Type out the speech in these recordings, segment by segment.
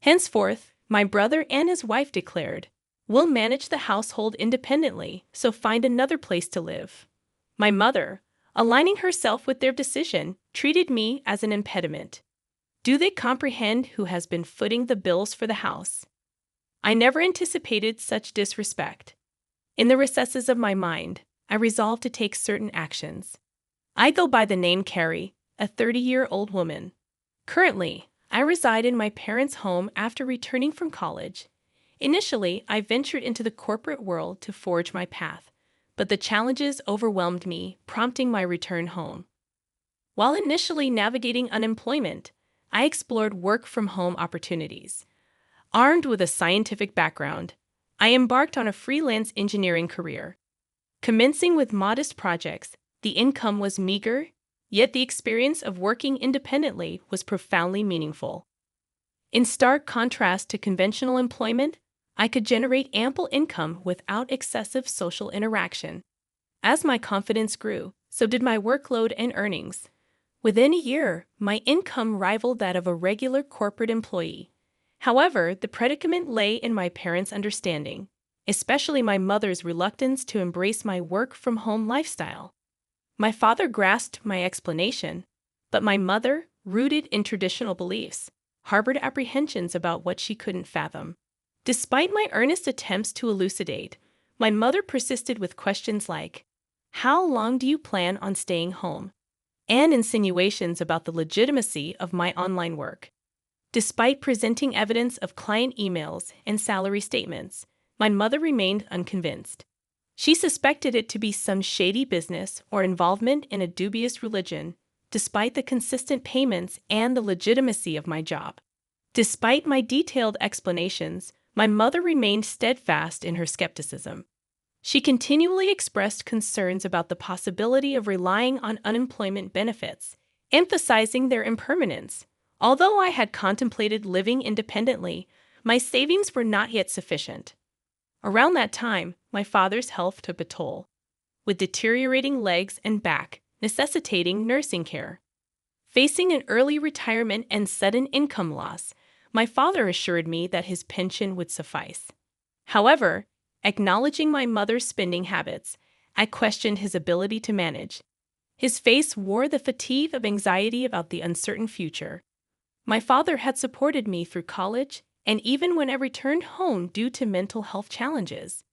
Henceforth, my brother and his wife declared, "We'll manage the household independently, so find another place to live." My mother, aligning herself with their decision, treated me as an impediment. Do they comprehend who has been footing the bills for the house? I never anticipated such disrespect. In the recesses of my mind, I resolved to take certain actions. I go by the name Carrie, a 30-year-old woman. Currently, I reside in my parents' home after returning from college. Initially, I ventured into the corporate world to forge my path, but the challenges overwhelmed me, prompting my return home. While initially navigating unemployment, I explored work-from-home opportunities. Armed with a scientific background, I embarked on a freelance engineering career. Commencing with modest projects, the income was meager, yet the experience of working independently was profoundly meaningful. In stark contrast to conventional employment, I could generate ample income without excessive social interaction. As my confidence grew, so did my workload and earnings. Within a year, my income rivaled that of a regular corporate employee. However, the predicament lay in my parents' understanding, especially my mother's reluctance to embrace my work-from-home lifestyle. My father grasped my explanation, but my mother, rooted in traditional beliefs, harbored apprehensions about what she couldn't fathom. Despite my earnest attempts to elucidate, my mother persisted with questions like, "How long do you plan on staying home?" and insinuations about the legitimacy of my online work. Despite presenting evidence of client emails and salary statements, my mother remained unconvinced. She suspected it to be some shady business or involvement in a dubious religion, despite the consistent payments and the legitimacy of my job. Despite my detailed explanations, my mother remained steadfast in her skepticism. She continually expressed concerns about the possibility of relying on unemployment benefits, emphasizing their impermanence. Although I had contemplated living independently, my savings were not yet sufficient. Around that time, my father's health took a toll, with deteriorating legs and back, necessitating nursing care. Facing an early retirement and sudden income loss, my father assured me that his pension would suffice. However, acknowledging my mother's spending habits, I questioned his ability to manage. His face wore the fatigue of anxiety about the uncertain future. My father had supported me through college and even when I returned home due to mental health challenges.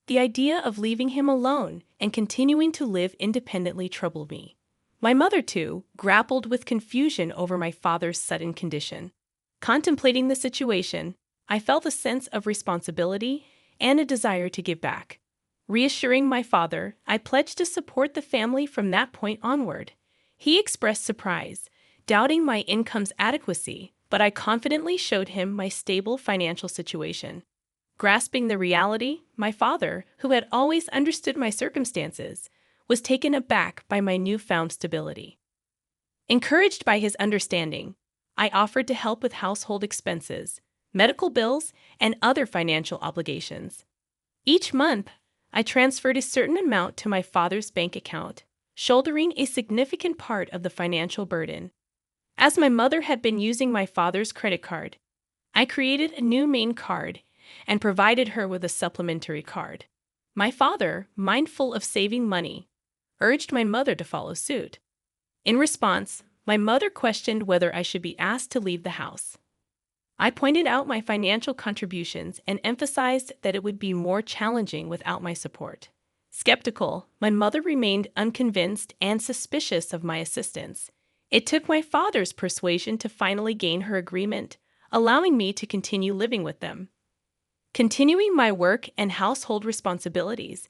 The idea of leaving him alone and continuing to live independently troubled me. My mother, too, grappled with confusion over my father's sudden condition. Contemplating the situation, I felt a sense of responsibility and a desire to give back. Reassuring my father, I pledged to support the family from that point onward. He expressed surprise, doubting my income's adequacy, but I confidently showed him my stable financial situation. Grasping the reality, my father, who had always understood my circumstances, was taken aback by my newfound stability. Encouraged by his understanding, I offered to help with household expenses, medical bills, and other financial obligations. Each month, I transferred a certain amount to my father's bank account, shouldering a significant part of the financial burden. As my mother had been using my father's credit card, I created a new main card and provided her with a supplementary card. My father, mindful of saving money, urged my mother to follow suit. In response, my mother questioned whether I should be asked to leave the house. I pointed out my financial contributions and emphasized that it would be more challenging without my support. Skeptical, my mother remained unconvinced and suspicious of my assistance. It took my father's persuasion to finally gain her agreement, allowing me to continue living with them. Continuing my work and household responsibilities,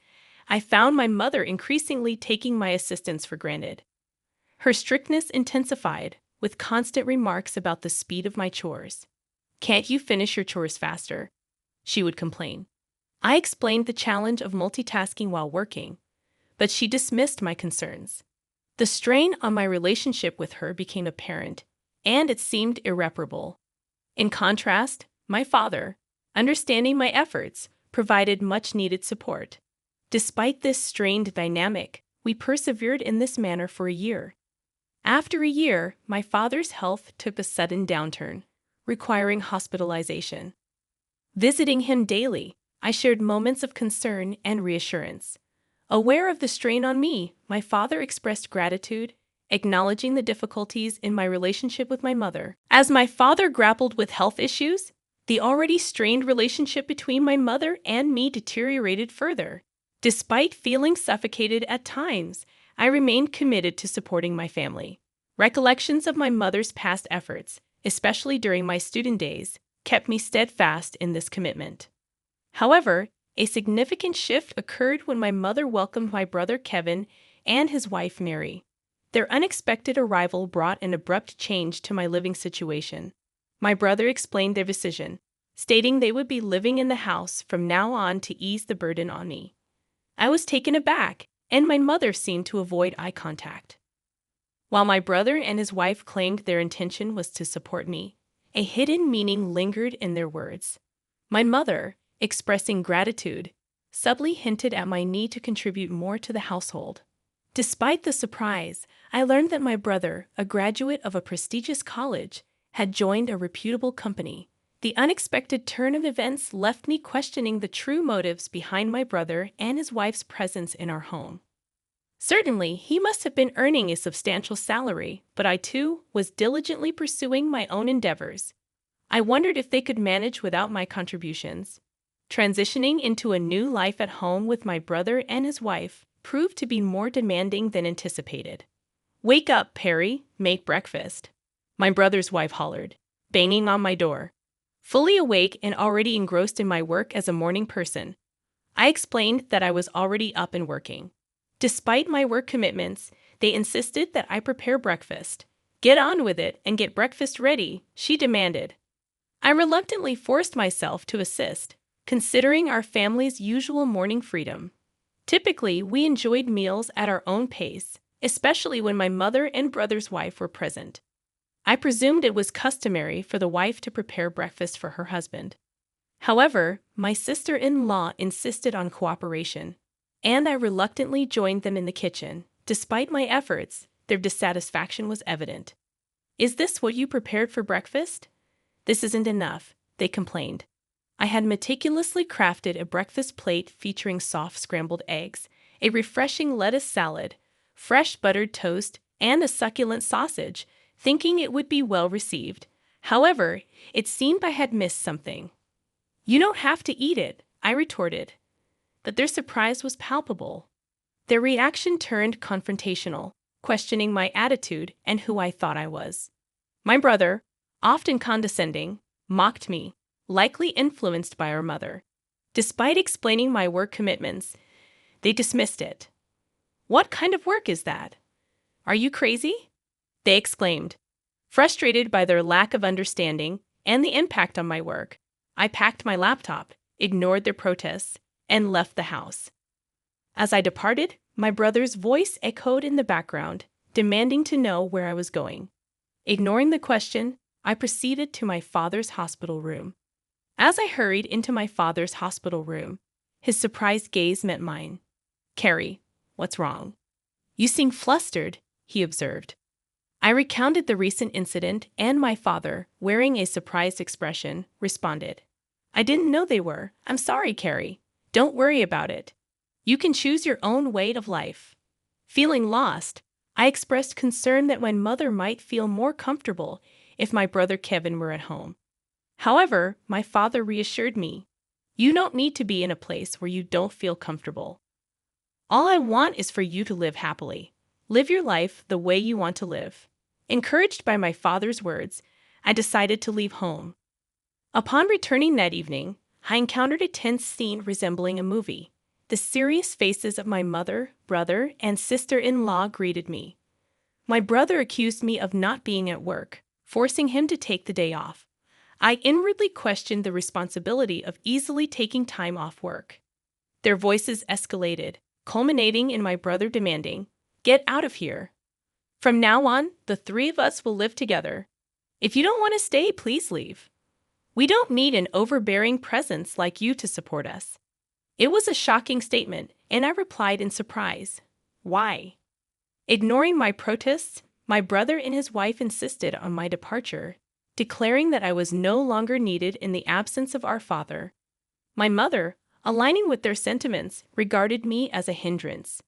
I found my mother increasingly taking my assistance for granted. Her strictness intensified, with constant remarks about the speed of my chores. "Can't you finish your chores faster?" she would complain. I explained the challenge of multitasking while working, but she dismissed my concerns. The strain on my relationship with her became apparent, and it seemed irreparable. In contrast, my father, understanding my efforts, provided much-needed support. Despite this strained dynamic, we persevered in this manner for a year. After a year, my father's health took a sudden downturn, requiring hospitalization. Visiting him daily, I shared moments of concern and reassurance. Aware of the strain on me, my father expressed gratitude, acknowledging the difficulties in my relationship with my mother. As my father grappled with health issues, the already strained relationship between my mother and me deteriorated further. Despite feeling suffocated at times, I remained committed to supporting my family. Recollections of my mother's past efforts, especially during my student days, kept me steadfast in this commitment. However, a significant shift occurred when my mother welcomed my brother Kevin and his wife Mary. Their unexpected arrival brought an abrupt change to my living situation. My brother explained their decision, stating they would be living in the house from now on to ease the burden on me. I was taken aback, and my mother seemed to avoid eye contact. While my brother and his wife claimed their intention was to support me, a hidden meaning lingered in their words. My mother, expressing gratitude, subtly hinted at my need to contribute more to the household. Despite the surprise, I learned that my brother, a graduate of a prestigious college, had joined a reputable company. The unexpected turn of events left me questioning the true motives behind my brother and his wife's presence in our home. Certainly, he must have been earning a substantial salary, but I too was diligently pursuing my own endeavors. I wondered if they could manage without my contributions. Transitioning into a new life at home with my brother and his wife proved to be more demanding than anticipated. "Wake up, Perry, make breakfast," my brother's wife hollered, banging on my door. Fully awake and already engrossed in my work as a morning person, I explained that I was already up and working. Despite my work commitments, they insisted that I prepare breakfast. "Get on with it and get breakfast ready," she demanded. I reluctantly forced myself to assist, considering our family's usual morning freedom. Typically, we enjoyed meals at our own pace, especially when my mother and brother's wife were present. I presumed it was customary for the wife to prepare breakfast for her husband. However, my sister-in-law insisted on cooperation, and I reluctantly joined them in the kitchen. Despite my efforts, their dissatisfaction was evident. "Is this what you prepared for breakfast?" "This isn't enough," they complained. I had meticulously crafted a breakfast plate featuring soft scrambled eggs, a refreshing lettuce salad, fresh buttered toast, and a succulent sausage, thinking it would be well received. However, it seemed I had missed something. "You don't have to eat it," I retorted. But their surprise was palpable. Their reaction turned confrontational, questioning my attitude and who I thought I was. My brother, often condescending, mocked me, likely influenced by our mother. Despite explaining my work commitments, they dismissed it. "What kind of work is that? Are you crazy?" they exclaimed. Frustrated by their lack of understanding and the impact on my work, I packed my laptop, ignored their protests, and left the house. As I departed, my brother's voice echoed in the background, demanding to know where I was going. Ignoring the question, I proceeded to my father's hospital room. As I hurried into my father's hospital room, his surprised gaze met mine. "Carrie, what's wrong?" "You seem flustered," he observed. I recounted the recent incident, and my father, wearing a surprised expression, responded, "I didn't know they were. I'm sorry, Carrie. Don't worry about it. You can choose your own way of life." Feeling lost, I expressed concern that my mother might feel more comfortable if my brother Kevin were at home. However, my father reassured me, "You don't need to be in a place where you don't feel comfortable. All I want is for you to live happily. Live your life the way you want to live." Encouraged by my father's words, I decided to leave home. Upon returning that evening, I encountered a tense scene resembling a movie. The serious faces of my mother, brother, and sister-in-law greeted me. My brother accused me of not being at work, forcing him to take the day off. I inwardly questioned the responsibility of easily taking time off work. Their voices escalated, culminating in my brother demanding, "Get out of here. From now on, the three of us will live together. If you don't want to stay, please leave. We don't need an overbearing presence like you to support us." It was a shocking statement, and I replied in surprise, "Why?" Ignoring my protests, my brother and his wife insisted on my departure. declaring that I was no longer needed in the absence of our father. My mother, aligning with their sentiments, regarded me as a hindrance.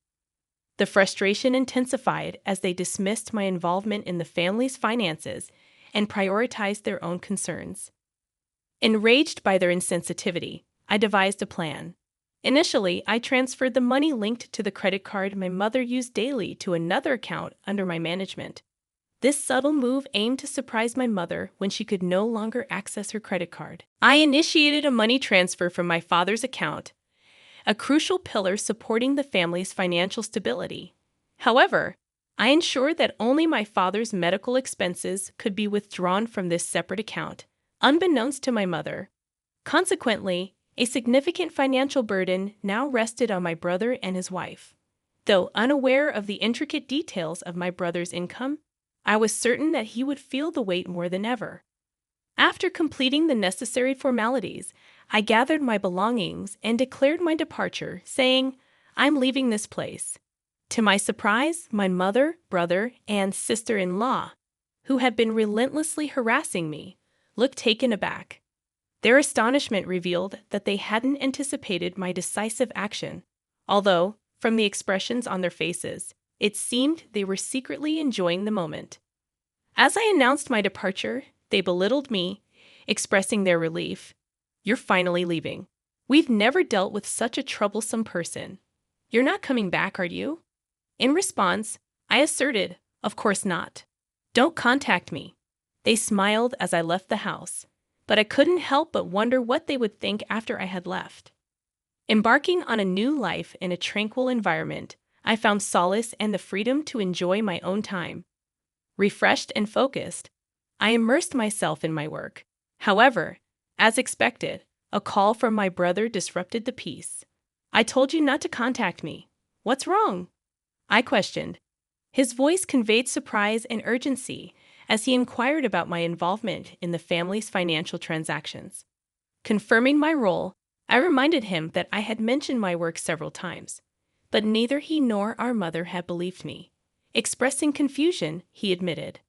The frustration intensified as they dismissed my involvement in the family's finances and prioritized their own concerns. Enraged by their insensitivity, I devised a plan. Initially, I transferred the money linked to the credit card my mother used daily to another account under my management. This subtle move aimed to surprise my mother when she could no longer access her credit card. I initiated a money transfer from my father's account, a crucial pillar supporting the family's financial stability. However, I ensured that only my father's medical expenses could be withdrawn from this separate account, unbeknownst to my mother. Consequently, a significant financial burden now rested on my brother and his wife. Though unaware of the intricate details of my brother's income, I was certain that he would feel the weight more than ever. After completing the necessary formalities, I gathered my belongings and declared my departure, saying, "I'm leaving this place." To my surprise, my mother, brother, and sister-in-law, who had been relentlessly harassing me, looked taken aback. Their astonishment revealed that they hadn't anticipated my decisive action, although, from the expressions on their faces, it seemed they were secretly enjoying the moment. As I announced my departure, they belittled me, expressing their relief. "You're finally leaving. We've never dealt with such a troublesome person. You're not coming back, are you?" In response, I asserted, "Of course not. Don't contact me." They smiled as I left the house, but I couldn't help but wonder what they would think after I had left. Embarking on a new life in a tranquil environment, I found solace and the freedom to enjoy my own time. Refreshed and focused, I immersed myself in my work. However, as expected, a call from my brother disrupted the peace. "I told you not to contact me. What's wrong?" I questioned. His voice conveyed surprise and urgency as he inquired about my involvement in the family's financial transactions. Confirming my role, I reminded him that I had mentioned my work several times, but neither he nor our mother had believed me. Expressing confusion, he admitted,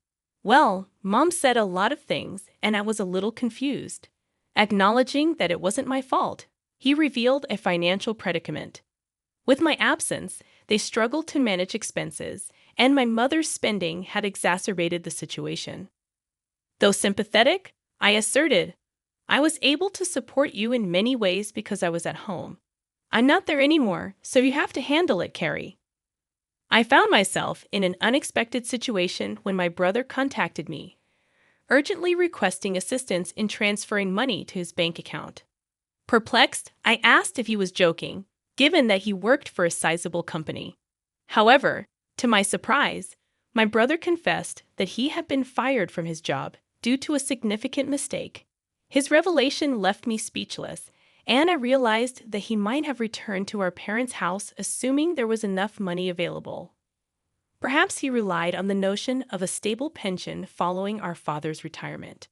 "Well, Mom said a lot of things, and I was a little confused." Acknowledging that it wasn't my fault, he revealed a financial predicament. With my absence, they struggled to manage expenses, and my mother's spending had exacerbated the situation. Though sympathetic, I asserted, "I was able to support you in many ways because I was at home. I'm not there anymore, so you have to handle it, Carrie." I found myself in an unexpected situation when my brother contacted me, urgently requesting assistance in transferring money to his bank account. Perplexed, I asked if he was joking, given that he worked for a sizable company. However, to my surprise, my brother confessed that he had been fired from his job due to a significant mistake. His revelation left me speechless, and I realized that he might have returned to our parents' house assuming there was enough money available. Perhaps he relied on the notion of a stable pension following our father's retirement.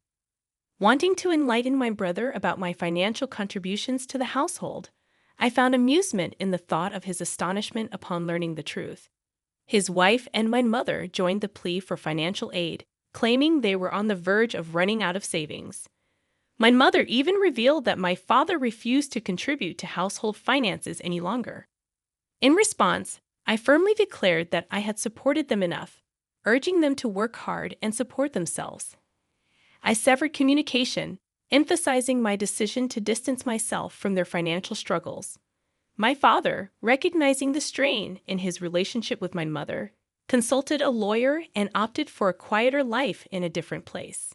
Wanting to enlighten my brother about my financial contributions to the household, I found amusement in the thought of his astonishment upon learning the truth. His wife and my mother joined the plea for financial aid, claiming they were on the verge of running out of savings. My mother even revealed that my father refused to contribute to household finances any longer. In response, I firmly declared that I had supported them enough, urging them to work hard and support themselves. I severed communication, emphasizing my decision to distance myself from their financial struggles. My father, recognizing the strain in his relationship with my mother, consulted a lawyer and opted for a quieter life in a different place.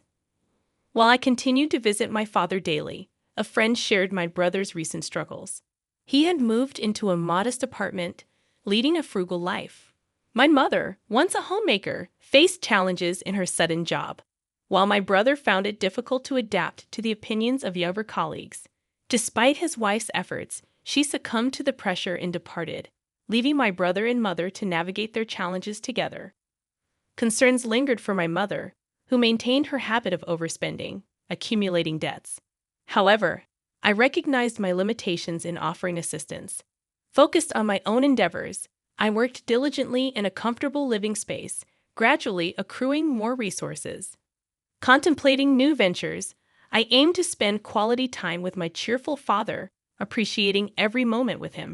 While I continued to visit my father daily, a friend shared my brother's recent struggles. He had moved into a modest apartment, leading a frugal life. My mother, once a homemaker, faced challenges in her sudden job, while my brother found it difficult to adapt to the opinions of younger colleagues. Despite his wife's efforts, she succumbed to the pressure and departed, leaving my brother and mother to navigate their challenges together. Concerns lingered for my mother, who maintained her habit of overspending, accumulating debts. However, I recognized my limitations in offering assistance. Focused on my own endeavors, I worked diligently in a comfortable living space, gradually accruing more resources. Contemplating new ventures, I aim to spend quality time with my cheerful father, appreciating every moment with him.